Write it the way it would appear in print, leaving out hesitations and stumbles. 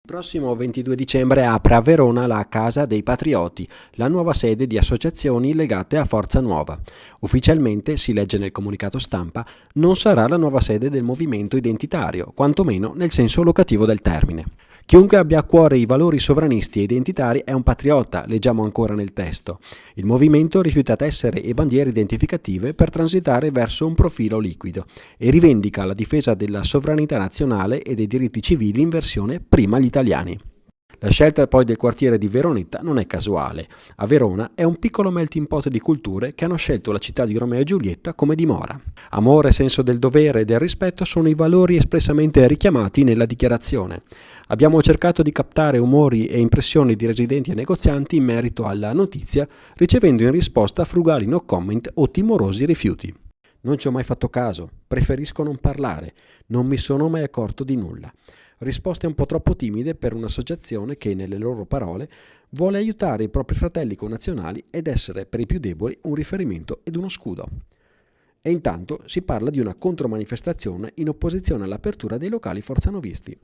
Il prossimo 22 dicembre apre a Verona la Casa dei Patrioti, la nuova sede di associazioni legate a Forza Nuova. Ufficialmente, si legge nel comunicato stampa, non sarà la nuova sede del movimento identitario, quantomeno nel senso locativo del termine. Chiunque abbia a cuore i valori sovranisti e identitari è un patriota, leggiamo ancora nel testo. Il movimento rifiuta tessere e bandiere identificative per transitare verso un profilo liquido e rivendica la difesa della sovranità nazionale e dei diritti civili in versione prima gli italiani. La scelta poi del quartiere di Veronetta non è casuale. A Verona è un piccolo melting pot di culture che hanno scelto la città di Romeo e Giulietta come dimora. Amore, senso del dovere e del rispetto sono i valori espressamente richiamati nella dichiarazione. Abbiamo cercato di captare umori e impressioni di residenti e negozianti in merito alla notizia, ricevendo in risposta frugali no comment o timorosi rifiuti. Non ci ho mai fatto caso, preferisco non parlare, non mi sono mai accorto di nulla. Risposte un po' troppo timide per un'associazione che, nelle loro parole, vuole aiutare i propri fratelli connazionali ed essere per i più deboli un riferimento ed uno scudo. E intanto si parla di una contromanifestazione in opposizione all'apertura dei locali forzanovisti.